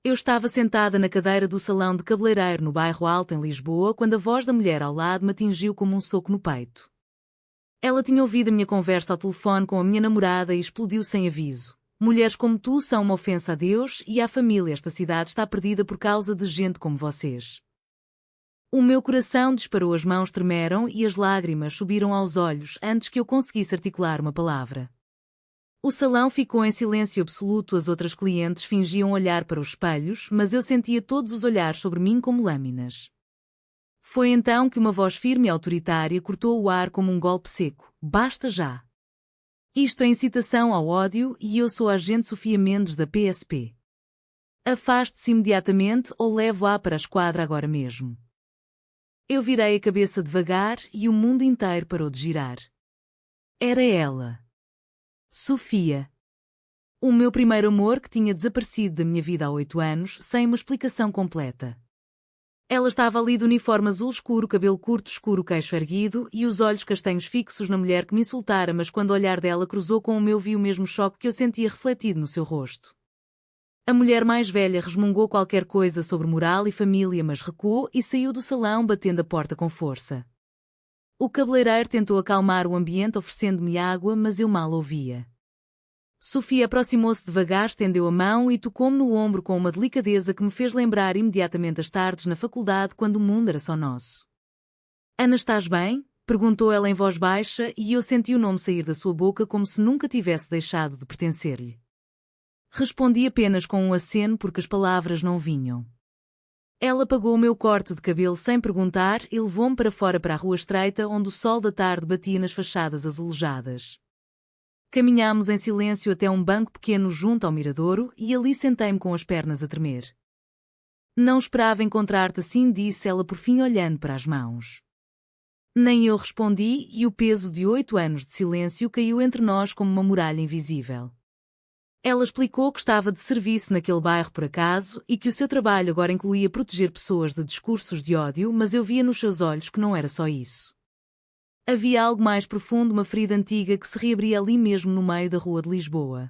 Eu estava sentada na cadeira do salão de cabeleireiro no bairro Alto em Lisboa quando a voz da mulher ao lado me atingiu como um soco no peito. Ela tinha ouvido a minha conversa ao telefone com a minha namorada e explodiu sem aviso. Mulheres como tu são uma ofensa a Deus e à família. Esta cidade está perdida por causa de gente como vocês. O meu coração disparou, as mãos tremeram e as lágrimas subiram aos olhos antes que eu conseguisse articular uma palavra. O salão ficou em silêncio absoluto, as outras clientes fingiam olhar para os espelhos, mas eu sentia todos os olhares sobre mim como lâminas. Foi então que uma voz firme e autoritária cortou o ar como um golpe seco. Basta já! Isto é incitação ao ódio e eu sou a agente Sofia Mendes da PSP. Afaste-se imediatamente ou levo-a para a esquadra agora mesmo. Eu virei a cabeça devagar e o mundo inteiro parou de girar. Era ela. Sofia. O meu primeiro amor que tinha desaparecido da minha vida há 8 anos, sem uma explicação completa. Ela estava ali de uniforme azul escuro, cabelo curto escuro, queixo erguido e os olhos castanhos fixos na mulher que me insultara, mas quando o olhar dela cruzou com o meu vi o mesmo choque que eu sentia refletido no seu rosto. A mulher mais velha resmungou qualquer coisa sobre moral e família, mas recuou e saiu do salão batendo a porta com força. O cabeleireiro tentou acalmar o ambiente oferecendo-me água, mas eu mal ouvia. Sofia aproximou-se devagar, estendeu a mão e tocou-me no ombro com uma delicadeza que me fez lembrar imediatamente as tardes na faculdade quando o mundo era só nosso. Ana, estás bem? Perguntou ela em voz baixa e eu senti o nome sair da sua boca como se nunca tivesse deixado de pertencer-lhe. Respondi apenas com um aceno porque as palavras não vinham. Ela pagou o meu corte de cabelo sem perguntar e levou-me para fora para a rua estreita onde o sol da tarde batia nas fachadas azulejadas. Caminhámos em silêncio até um banco pequeno junto ao miradouro e ali sentei-me com as pernas a tremer. Não esperava encontrar-te assim, disse ela por fim olhando para as mãos. Nem eu respondi e o peso de 8 anos de silêncio caiu entre nós como uma muralha invisível. Ela explicou que estava de serviço naquele bairro por acaso e que o seu trabalho agora incluía proteger pessoas de discursos de ódio, mas eu via nos seus olhos que não era só isso. Havia algo mais profundo, uma ferida antiga que se reabria ali mesmo no meio da rua de Lisboa.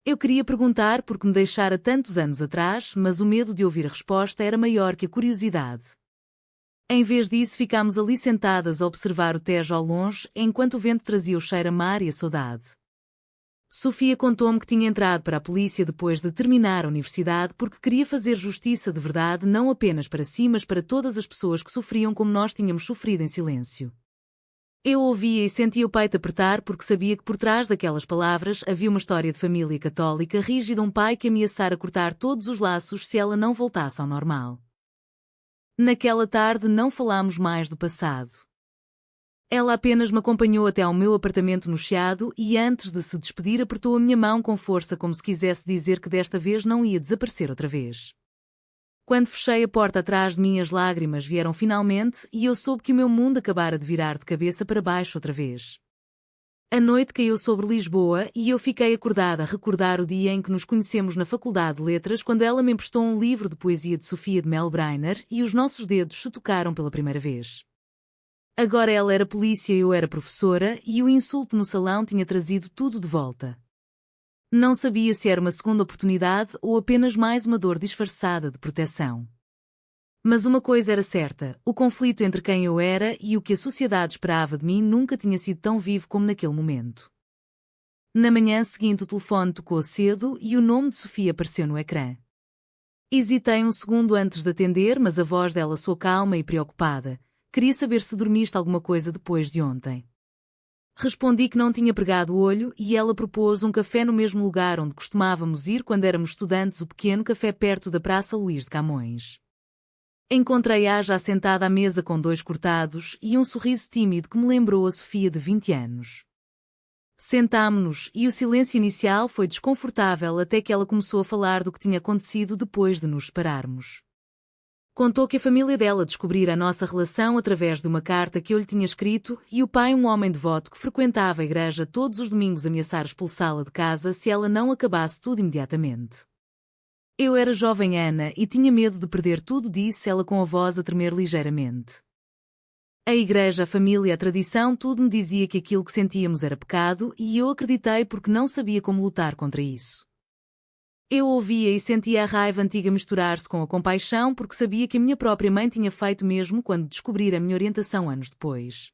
Eu queria perguntar por que me deixara tantos anos atrás, mas o medo de ouvir a resposta era maior que a curiosidade. Em vez disso, ficámos ali sentadas a observar o Tejo ao longe, enquanto o vento trazia o cheiro a mar e a saudade. Sofia contou-me que tinha entrado para a polícia depois de terminar a universidade porque queria fazer justiça de verdade não apenas para si, mas para todas as pessoas que sofriam como nós tínhamos sofrido em silêncio. Eu ouvia e sentia o peito apertar porque sabia que por trás daquelas palavras havia uma história de família católica rígida, um pai que ameaçara cortar todos os laços se ela não voltasse ao normal. Naquela tarde não falámos mais do passado. Ela apenas me acompanhou até ao meu apartamento no Chiado e antes de se despedir apertou a minha mão com força como se quisesse dizer que desta vez não ia desaparecer outra vez. Quando fechei a porta atrás de mim as lágrimas vieram finalmente e eu soube que o meu mundo acabara de virar de cabeça para baixo outra vez. A noite caiu sobre Lisboa e eu fiquei acordada a recordar o dia em que nos conhecemos na Faculdade de Letras quando ela me emprestou um livro de poesia de Sofia de Melbrenner e os nossos dedos se tocaram pela primeira vez. Agora ela era polícia e eu era professora e o insulto no salão tinha trazido tudo de volta. Não sabia se era uma segunda oportunidade ou apenas mais uma dor disfarçada de proteção. Mas uma coisa era certa, o conflito entre quem eu era e o que a sociedade esperava de mim nunca tinha sido tão vivo como naquele momento. Na manhã seguinte o telefone tocou cedo e o nome de Sofia apareceu no ecrã. Hesitei um segundo antes de atender, mas a voz dela soou calma e preocupada. Queria saber se dormiste alguma coisa depois de ontem. Respondi que não tinha pregado o olho e ela propôs um café no mesmo lugar onde costumávamos ir quando éramos estudantes, o pequeno café perto da Praça Luís de Camões. Encontrei-a já sentada à mesa com 2 cortados e um sorriso tímido que me lembrou a Sofia de 20 anos. Sentámo-nos e o silêncio inicial foi desconfortável até que ela começou a falar do que tinha acontecido depois de nos separarmos. Contou que a família dela descobrira a nossa relação através de uma carta que eu lhe tinha escrito e o pai, um homem devoto que frequentava a igreja todos os domingos, ameaçara expulsá-la de casa se ela não acabasse tudo imediatamente. Eu era jovem Ana e tinha medo de perder tudo, disse ela com a voz a tremer ligeiramente. A igreja, a família, a tradição, tudo me dizia que aquilo que sentíamos era pecado e eu acreditei porque não sabia como lutar contra isso. Eu ouvia e sentia a raiva antiga misturar-se com a compaixão porque sabia que a minha própria mãe tinha feito mesmo quando descobrira a minha orientação anos depois.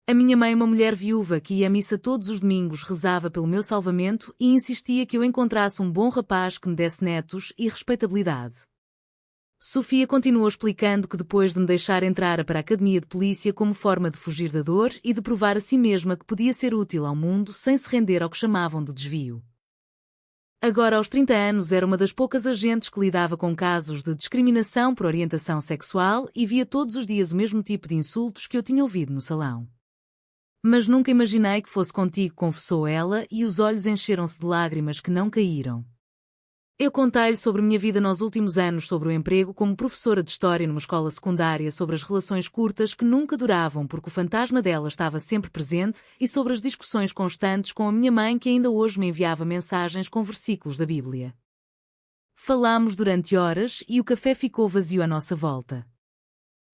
A minha mãe, uma mulher viúva que ia à missa todos os domingos, rezava pelo meu salvamento e insistia que eu encontrasse um bom rapaz que me desse netos e respeitabilidade. Sofia continuou explicando que depois de me deixar entrar para a academia de polícia como forma de fugir da dor e de provar a si mesma que podia ser útil ao mundo sem se render ao que chamavam de desvio. Agora, aos 30 anos, era uma das poucas agentes que lidava com casos de discriminação por orientação sexual e via todos os dias o mesmo tipo de insultos que eu tinha ouvido no salão. Mas nunca imaginei que fosse contigo, confessou ela, e os olhos encheram-se de lágrimas que não caíram. Eu contei-lhe sobre a minha vida nos últimos anos, sobre o emprego como professora de história numa escola secundária, sobre as relações curtas que nunca duravam porque o fantasma dela estava sempre presente e sobre as discussões constantes com a minha mãe que ainda hoje me enviava mensagens com versículos da Bíblia. Falámos durante horas e o café ficou vazio à nossa volta.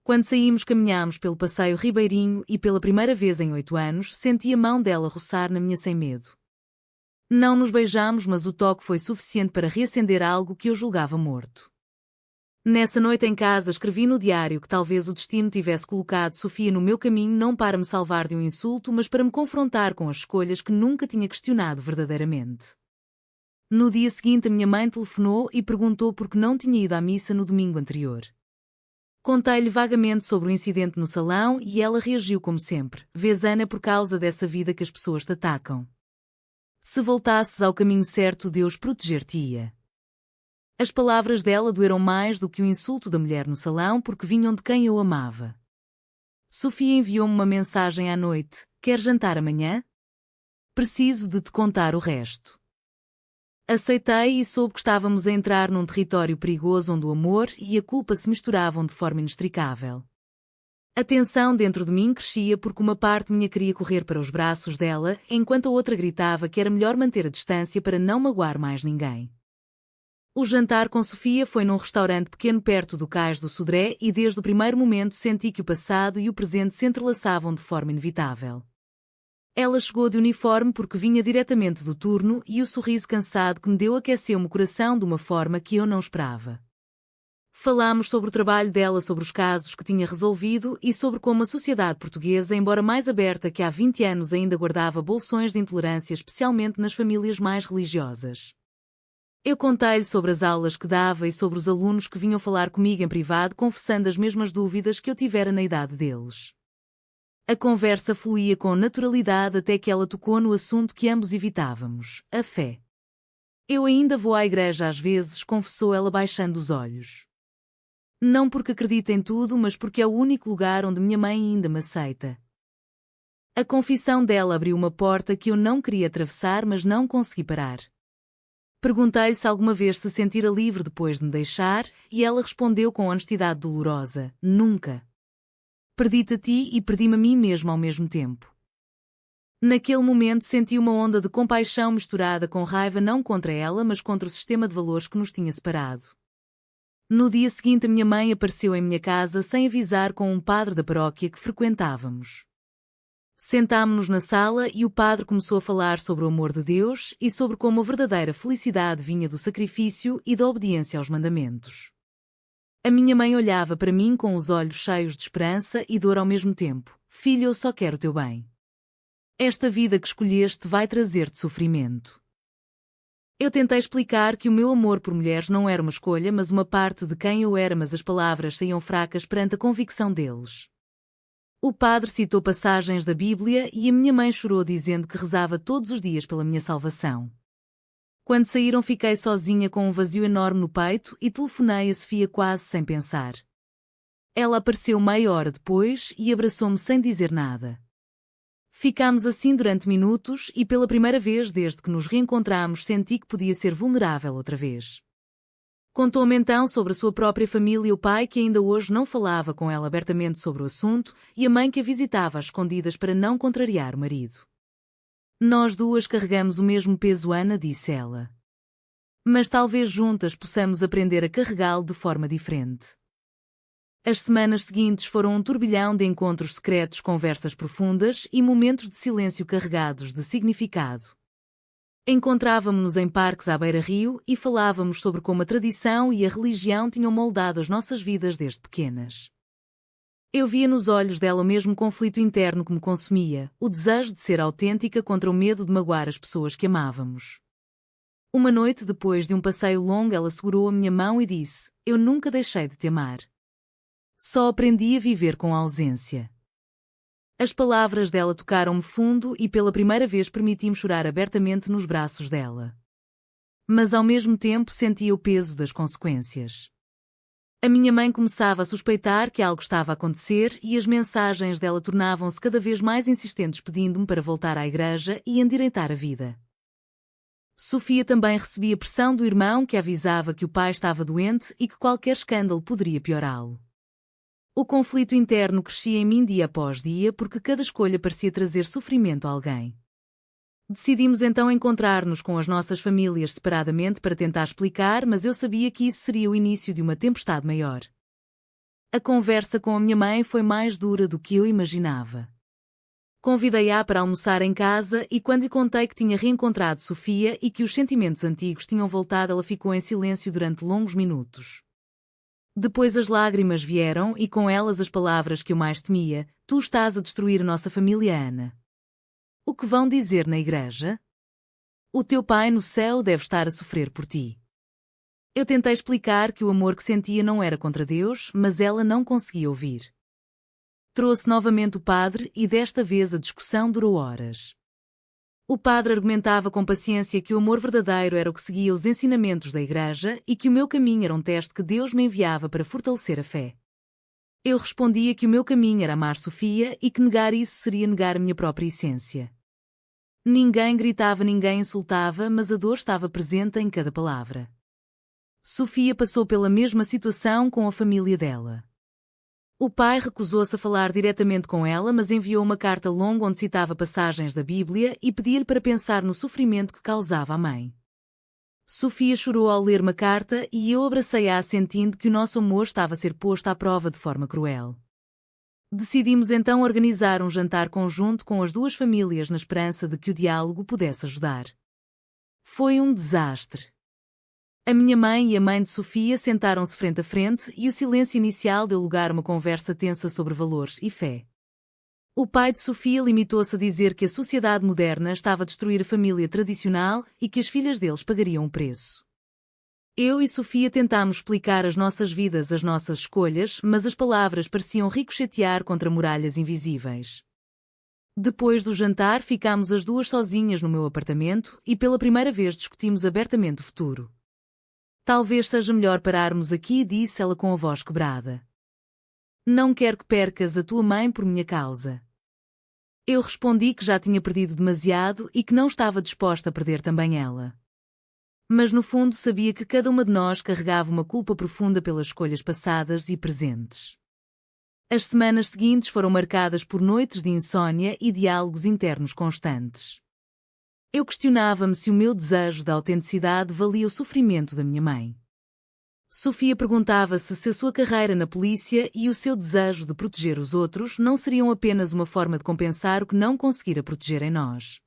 Quando saímos, caminhámos pelo passeio Ribeirinho e pela primeira vez em 8 anos senti a mão dela roçar na minha sem medo. Não nos beijámos, mas o toque foi suficiente para reacender algo que eu julgava morto. Nessa noite em casa escrevi no diário que talvez o destino tivesse colocado Sofia no meu caminho não para me salvar de um insulto, mas para me confrontar com as escolhas que nunca tinha questionado verdadeiramente. No dia seguinte a minha mãe telefonou e perguntou por que não tinha ido à missa no domingo anterior. Contei-lhe vagamente sobre o incidente no salão e ela reagiu como sempre. Vês, Ana, é por causa dessa vida que as pessoas te atacam. Se voltasses ao caminho certo, Deus proteger-te-ia. As palavras dela doeram mais do que o insulto da mulher no salão porque vinham de quem eu amava. Sofia enviou-me uma mensagem à noite. Quer jantar amanhã? Preciso de te contar o resto. Aceitei e soube que estávamos a entrar num território perigoso onde o amor e a culpa se misturavam de forma inextricável. A tensão dentro de mim crescia porque uma parte minha queria correr para os braços dela, enquanto a outra gritava que era melhor manter a distância para não magoar mais ninguém. O jantar com Sofia foi num restaurante pequeno perto do Cais do Sodré e desde o primeiro momento senti que o passado e o presente se entrelaçavam de forma inevitável. Ela chegou de uniforme porque vinha diretamente do turno e o sorriso cansado que me deu aqueceu-me o coração de uma forma que eu não esperava. Falámos sobre o trabalho dela, sobre os casos que tinha resolvido e sobre como a sociedade portuguesa, embora mais aberta que há 20 anos, ainda guardava bolsões de intolerância, especialmente nas famílias mais religiosas. Eu contei-lhe sobre as aulas que dava e sobre os alunos que vinham falar comigo em privado, confessando as mesmas dúvidas que eu tivera na idade deles. A conversa fluía com naturalidade até que ela tocou no assunto que ambos evitávamos, a fé. Eu ainda vou à igreja às vezes, confessou ela baixando os olhos. Não porque acredito em tudo, mas porque é o único lugar onde minha mãe ainda me aceita. A confissão dela abriu uma porta que eu não queria atravessar, mas não consegui parar. Perguntei-lhe se alguma vez se sentira livre depois de me deixar, e ela respondeu com honestidade dolorosa: nunca. Perdi-te a ti e perdi-me a mim mesmo ao mesmo tempo. Naquele momento senti uma onda de compaixão misturada com raiva, não contra ela, mas contra o sistema de valores que nos tinha separado. No dia seguinte a minha mãe apareceu em minha casa sem avisar com um padre da paróquia que frequentávamos. Sentámo-nos na sala e o padre começou a falar sobre o amor de Deus e sobre como a verdadeira felicidade vinha do sacrifício e da obediência aos mandamentos. A minha mãe olhava para mim com os olhos cheios de esperança e dor ao mesmo tempo. Filho, eu só quero o teu bem. Esta vida que escolheste vai trazer-te sofrimento. Eu tentei explicar que o meu amor por mulheres não era uma escolha, mas uma parte de quem eu era, mas as palavras saíam fracas perante a convicção deles. O padre citou passagens da Bíblia e a minha mãe chorou dizendo que rezava todos os dias pela minha salvação. Quando saíram fiquei sozinha com um vazio enorme no peito e telefonei a Sofia quase sem pensar. Ela apareceu meia hora depois e abraçou-me sem dizer nada. Ficámos assim durante minutos e pela primeira vez desde que nos reencontramos senti que podia ser vulnerável outra vez. Contou-me então sobre a sua própria família, o pai que ainda hoje não falava com ela abertamente sobre o assunto e a mãe que a visitava às escondidas para não contrariar o marido. Nós duas carregamos o mesmo peso, Ana, disse ela. Mas talvez juntas possamos aprender a carregá-lo de forma diferente. As semanas seguintes foram um turbilhão de encontros secretos, conversas profundas e momentos de silêncio carregados de significado. Encontrávamo-nos em parques à beira-rio e falávamos sobre como a tradição e a religião tinham moldado as nossas vidas desde pequenas. Eu via nos olhos dela o mesmo conflito interno que me consumia, o desejo de ser autêntica contra o medo de magoar as pessoas que amávamos. Uma noite depois de um passeio longo, ela segurou a minha mão e disse: "Eu nunca deixei de te amar. Só aprendi a viver com a ausência." As palavras dela tocaram-me fundo e pela primeira vez permiti-me chorar abertamente nos braços dela. Mas ao mesmo tempo sentia o peso das consequências. A minha mãe começava a suspeitar que algo estava a acontecer e as mensagens dela tornavam-se cada vez mais insistentes, pedindo-me para voltar à igreja e endireitar a vida. Sofia também recebia pressão do irmão, que avisava que o pai estava doente e que qualquer escândalo poderia piorá-lo. O conflito interno crescia em mim dia após dia porque cada escolha parecia trazer sofrimento a alguém. Decidimos então encontrar-nos com as nossas famílias separadamente para tentar explicar, mas eu sabia que isso seria o início de uma tempestade maior. A conversa com a minha mãe foi mais dura do que eu imaginava. Convidei-a para almoçar em casa e quando lhe contei que tinha reencontrado Sofia e que os sentimentos antigos tinham voltado, ela ficou em silêncio durante longos minutos. Depois as lágrimas vieram e com elas as palavras que eu mais temia: "Tu estás a destruir a nossa família, Ana. O que vão dizer na igreja? O teu pai no céu deve estar a sofrer por ti." Eu tentei explicar que o amor que sentia não era contra Deus, mas ela não conseguia ouvir. Trouxe novamente o padre e desta vez a discussão durou horas. O padre argumentava com paciência que o amor verdadeiro era o que seguia os ensinamentos da igreja e que o meu caminho era um teste que Deus me enviava para fortalecer a fé. Eu respondia que o meu caminho era amar Sofia e que negar isso seria negar a minha própria essência. Ninguém gritava, ninguém insultava, mas a dor estava presente em cada palavra. Sofia passou pela mesma situação com a família dela. O pai recusou-se a falar diretamente com ela, mas enviou uma carta longa onde citava passagens da Bíblia e pedia-lhe para pensar no sofrimento que causava à mãe. Sofia chorou ao ler uma carta e eu abracei-a sentindo que o nosso amor estava a ser posto à prova de forma cruel. Decidimos então organizar um jantar conjunto com as duas famílias na esperança de que o diálogo pudesse ajudar. Foi um desastre. A minha mãe e a mãe de Sofia sentaram-se frente a frente e o silêncio inicial deu lugar a uma conversa tensa sobre valores e fé. O pai de Sofia limitou-se a dizer que a sociedade moderna estava a destruir a família tradicional e que as filhas deles pagariam o preço. Eu e Sofia tentámos explicar as nossas vidas, as nossas escolhas, mas as palavras pareciam ricochetear contra muralhas invisíveis. Depois do jantar ficámos as duas sozinhas no meu apartamento e pela primeira vez discutimos abertamente o futuro. "Talvez seja melhor pararmos aqui", disse ela com a voz quebrada. "Não quero que percas a tua mãe por minha causa." Eu respondi que já tinha perdido demasiado e que não estava disposta a perder também ela. Mas no fundo sabia que cada uma de nós carregava uma culpa profunda pelas escolhas passadas e presentes. As semanas seguintes foram marcadas por noites de insônia e diálogos internos constantes. Eu questionava-me se o meu desejo da autenticidade valia o sofrimento da minha mãe. Sofia perguntava-se se a sua carreira na polícia e o seu desejo de proteger os outros não seriam apenas uma forma de compensar o que não conseguira proteger em nós.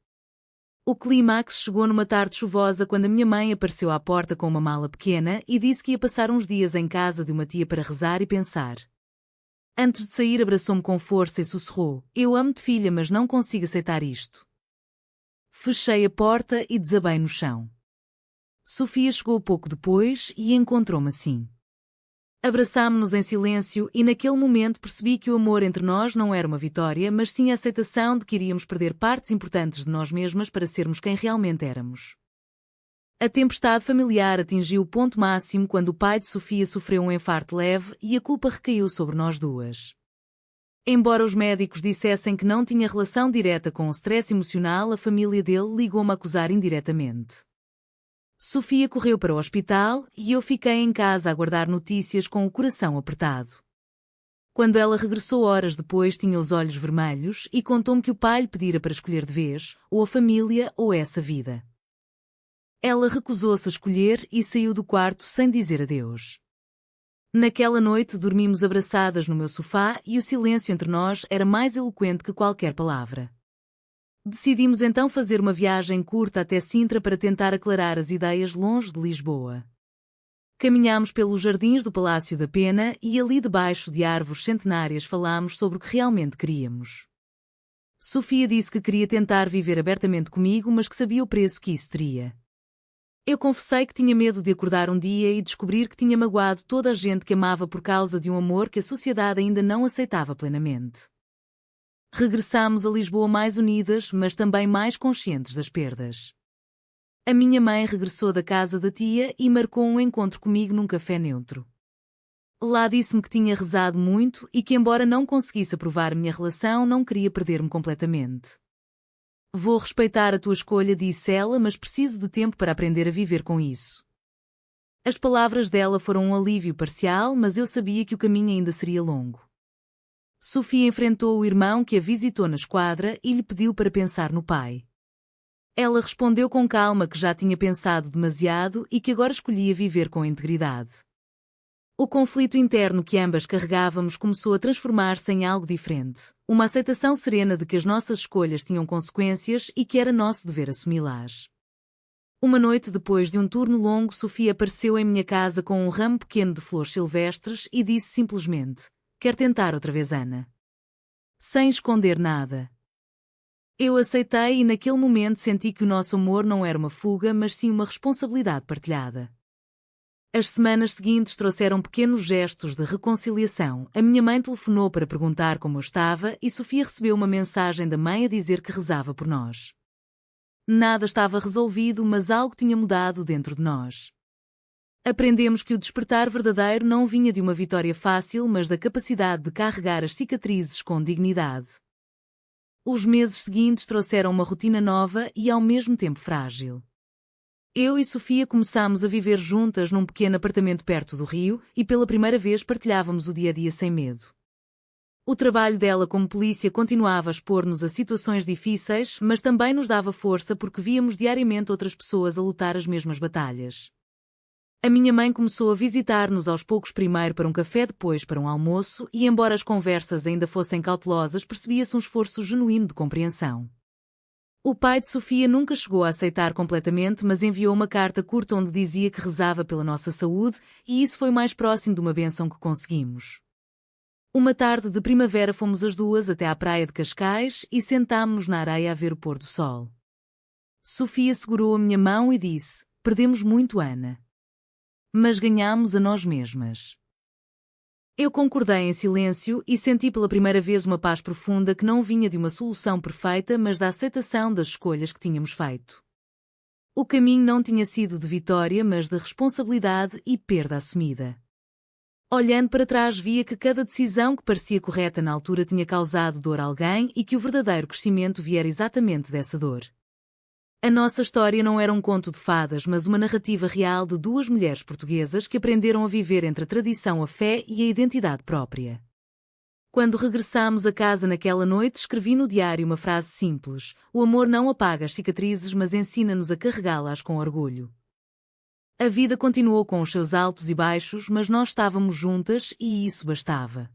O clímax chegou numa tarde chuvosa quando a minha mãe apareceu à porta com uma mala pequena e disse que ia passar uns dias em casa de uma tia para rezar e pensar. Antes de sair abraçou-me com força e sussurrou: "Eu amo-te, filha, mas não consigo aceitar isto." Fechei a porta e desabei no chão. Sofia chegou pouco depois e encontrou-me assim. Abraçámo-nos em silêncio e naquele momento percebi que o amor entre nós não era uma vitória, mas sim a aceitação de que iríamos perder partes importantes de nós mesmas para sermos quem realmente éramos. A tempestade familiar atingiu o ponto máximo quando o pai de Sofia sofreu um infarto leve e a culpa recaiu sobre nós duas. Embora os médicos dissessem que não tinha relação direta com o stress emocional, a família dele ligou-me a acusar indiretamente. Sofia correu para o hospital e eu fiquei em casa a aguardar notícias com o coração apertado. Quando ela regressou horas depois tinha os olhos vermelhos e contou-me que o pai lhe pedira para escolher de vez, ou a família ou essa vida. Ela recusou-se a escolher e saiu do quarto sem dizer adeus. Naquela noite dormimos abraçadas no meu sofá e o silêncio entre nós era mais eloquente que qualquer palavra. Decidimos então fazer uma viagem curta até Sintra para tentar aclarar as ideias longe de Lisboa. Caminhámos pelos jardins do Palácio da Pena e ali debaixo de árvores centenárias falámos sobre o que realmente queríamos. Sofia disse que queria tentar viver abertamente comigo, mas que sabia o preço que isso teria. Eu confessei que tinha medo de acordar um dia e descobrir que tinha magoado toda a gente que amava por causa de um amor que a sociedade ainda não aceitava plenamente. Regressámos a Lisboa mais unidas, mas também mais conscientes das perdas. A minha mãe regressou da casa da tia e marcou um encontro comigo num café neutro. Lá disse-me que tinha rezado muito e que, embora não conseguisse aprovar minha relação, não queria perder-me completamente. Vou respeitar a tua escolha, disse ela, mas preciso de tempo para aprender a viver com isso. As palavras dela foram um alívio parcial, mas eu sabia que o caminho ainda seria longo. Sofia enfrentou o irmão que a visitou na esquadra e lhe pediu para pensar no pai. Ela respondeu com calma que já tinha pensado demasiado e que agora escolhia viver com integridade. O conflito interno que ambas carregávamos começou a transformar-se em algo diferente, uma aceitação serena de que as nossas escolhas tinham consequências e que era nosso dever assumi-las. Uma noite depois de um turno longo, Sofia apareceu em minha casa com um ramo pequeno de flores silvestres e disse simplesmente: "Quer tentar outra vez, Ana?" Sem esconder nada. Eu aceitei e naquele momento senti que o nosso amor não era uma fuga, mas sim uma responsabilidade partilhada. As semanas seguintes trouxeram pequenos gestos de reconciliação. A minha mãe telefonou para perguntar como eu estava e Sofia recebeu uma mensagem da mãe a dizer que rezava por nós. Nada estava resolvido, mas algo tinha mudado dentro de nós. Aprendemos que o despertar verdadeiro não vinha de uma vitória fácil, mas da capacidade de carregar as cicatrizes com dignidade. Os meses seguintes trouxeram uma rotina nova e ao mesmo tempo frágil. Eu e Sofia começámos a viver juntas num pequeno apartamento perto do rio e pela primeira vez partilhávamos o dia-a-dia sem medo. O trabalho dela como polícia continuava a expor-nos a situações difíceis, mas também nos dava força porque víamos diariamente outras pessoas a lutar as mesmas batalhas. A minha mãe começou a visitar-nos aos poucos, primeiro para um café, depois para um almoço, e embora as conversas ainda fossem cautelosas, percebia-se um esforço genuíno de compreensão. O pai de Sofia nunca chegou a aceitar completamente, mas enviou uma carta curta onde dizia que rezava pela nossa saúde, e isso foi mais próximo de uma bênção que conseguimos. Uma tarde de primavera fomos as duas até à praia de Cascais e sentámo-nos na areia a ver o pôr do sol. Sofia segurou a minha mão e disse: "Perdemos muito, Ana. Mas ganhámos a nós mesmas." Eu concordei em silêncio e senti pela primeira vez uma paz profunda que não vinha de uma solução perfeita, mas da aceitação das escolhas que tínhamos feito. O caminho não tinha sido de vitória, mas de responsabilidade e perda assumida. Olhando para trás, via que cada decisão que parecia correta na altura tinha causado dor a alguém e que o verdadeiro crescimento viera exatamente dessa dor. A nossa história não era um conto de fadas, mas uma narrativa real de duas mulheres portuguesas que aprenderam a viver entre a tradição, a fé e a identidade própria. Quando regressámos a casa naquela noite, escrevi no diário uma frase simples: "O amor não apaga as cicatrizes, mas ensina-nos a carregá-las com orgulho." A vida continuou com os seus altos e baixos, mas nós estávamos juntas e isso bastava.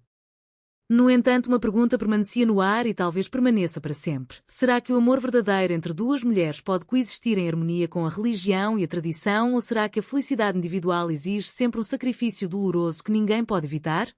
No entanto, uma pergunta permanecia no ar e talvez permaneça para sempre. Será que o amor verdadeiro entre duas mulheres pode coexistir em harmonia com a religião e a tradição, ou será que a felicidade individual exige sempre um sacrifício doloroso que ninguém pode evitar?